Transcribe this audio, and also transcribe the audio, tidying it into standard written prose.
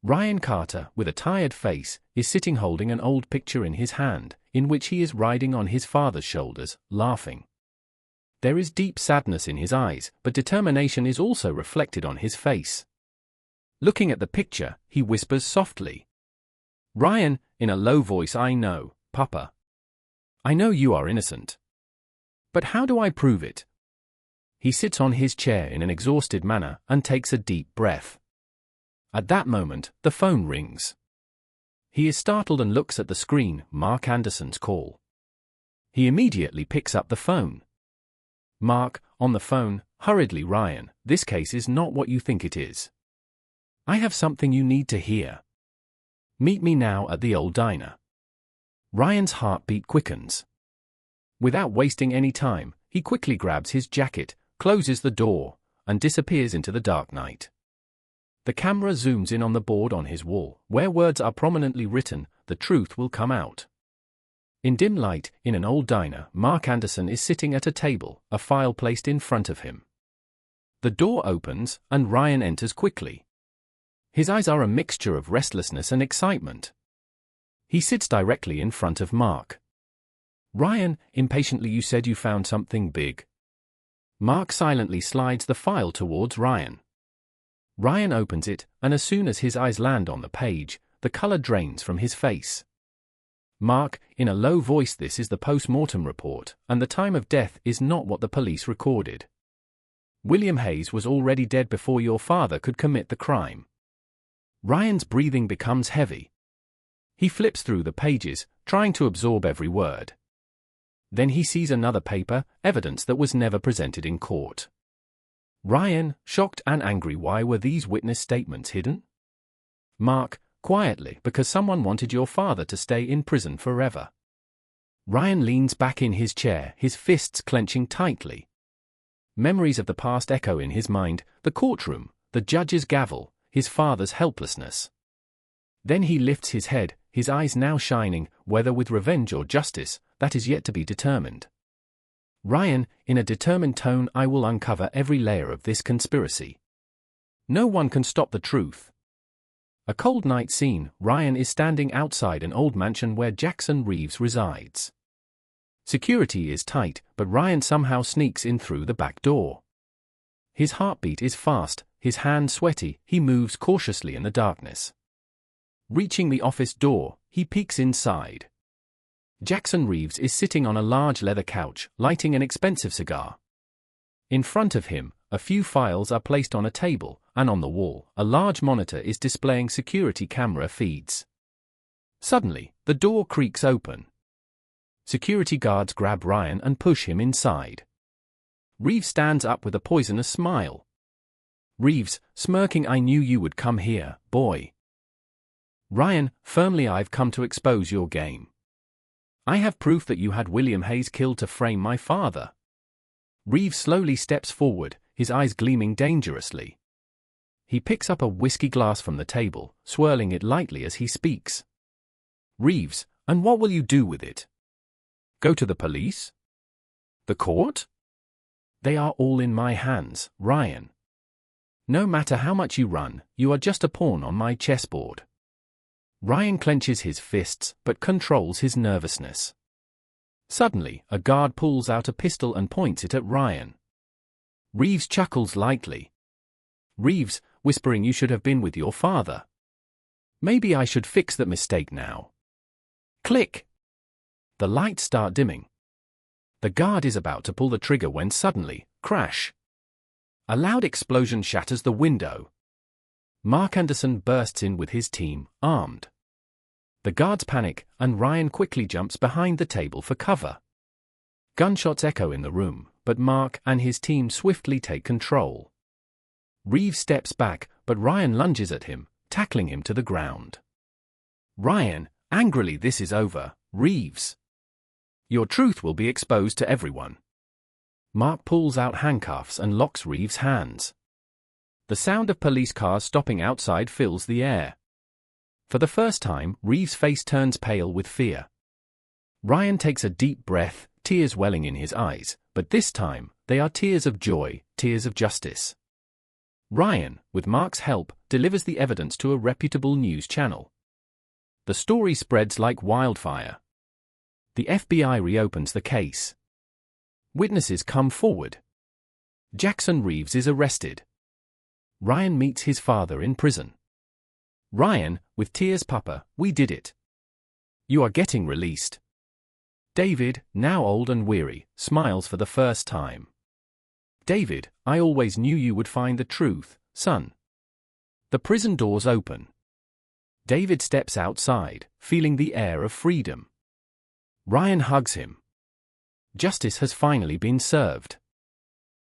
Ryan Carter, with a tired face, is sitting holding an old picture in his hand, in which he is riding on his father's shoulders, laughing. There is deep sadness in his eyes, but determination is also reflected on his face. Looking at the picture, he whispers softly, "Ryan," in a low voice, "I know, Papa. I know you are innocent. But how do I prove it?" He sits on his chair in an exhausted manner and takes a deep breath. At that moment, the phone rings. He is startled and looks at the screen. Mark Anderson's call. He immediately picks up the phone. Mark, on the phone, hurriedly, "Ryan, this case is not what you think it is. I have something you need to hear. Meet me now at the old diner." Ryan's heartbeat quickens. Without wasting any time, he quickly grabs his jacket, closes the door, and disappears into the dark night. The camera zooms in on the board on his wall, where words are prominently written, "The truth will come out." In dim light, in an old diner, Mark Anderson is sitting at a table, a file placed in front of him. The door opens, and Ryan enters quickly. His eyes are a mixture of restlessness and excitement. He sits directly in front of Mark. "Ryan," impatiently, "you said you found something big." Mark silently slides the file towards Ryan. Ryan opens it, and as soon as his eyes land on the page, the color drains from his face. "Mark," in a low voice, "this is the post-mortem report, and the time of death is not what the police recorded. William Hayes was already dead before your father could commit the crime." Ryan's breathing becomes heavy. He flips through the pages, trying to absorb every word. Then he sees another paper, evidence that was never presented in court. Ryan, shocked and angry, "Why were these witness statements hidden?" Mark, quietly, "Because someone wanted your father to stay in prison forever." Ryan leans back in his chair, his fists clenching tightly. Memories of the past echo in his mind, the courtroom, the judge's gavel, his father's helplessness. Then he lifts his head, his eyes now shining, whether with revenge or justice, that is yet to be determined. "Ryan," in a determined tone, "I will uncover every layer of this conspiracy. No one can stop the truth." A cold night scene. Ryan is standing outside an old mansion where Jackson Reeves resides. Security is tight, but Ryan somehow sneaks in through the back door. His heartbeat is fast, his hands sweaty, he moves cautiously in the darkness. Reaching the office door, he peeks inside. Jackson Reeves is sitting on a large leather couch, lighting an expensive cigar. In front of him, a few files are placed on a table, and on the wall, a large monitor is displaying security camera feeds. Suddenly, the door creaks open. Security guards grab Ryan and push him inside. Reeves stands up with a poisonous smile. Reeves, smirking, "I knew you would come here, boy." Ryan, firmly, "I've come to expose your game. I have proof that you had William Hayes killed to frame my father." Reeves slowly steps forward, his eyes gleaming dangerously. He picks up a whiskey glass from the table, swirling it lightly as he speaks. "Reeves, and what will you do with it? Go to the police? The court? They are all in my hands, Ryan. No matter how much you run, you are just a pawn on my chessboard." Ryan clenches his fists, but controls his nervousness. Suddenly, a guard pulls out a pistol and points it at Ryan. Reeves chuckles lightly. "Reeves," whispering, "you should have been with your father. Maybe I should fix that mistake now." Click! The lights start dimming. The guard is about to pull the trigger when suddenly, crash! A loud explosion shatters the window. Mark Anderson bursts in with his team, armed. The guards panic, and Ryan quickly jumps behind the table for cover. Gunshots echo in the room, but Mark and his team swiftly take control. Reeves steps back, but Ryan lunges at him, tackling him to the ground. Ryan, angrily, "This is over, Reeves. Your truth will be exposed to everyone." Mark pulls out handcuffs and locks Reeves' hands. The sound of police cars stopping outside fills the air. For the first time, Reeves' face turns pale with fear. Ryan takes a deep breath, tears welling in his eyes, but this time, they are tears of joy, tears of justice. Ryan, with Mark's help, delivers the evidence to a reputable news channel. The story spreads like wildfire. The FBI reopens the case. Witnesses come forward. Jackson Reeves is arrested. Ryan meets his father in prison. Ryan, with tears, "Papa, we did it. You are getting released." David, now old and weary, smiles for the first time. "David, I always knew you would find the truth, son." The prison doors open. David steps outside, feeling the air of freedom. Ryan hugs him. Justice has finally been served.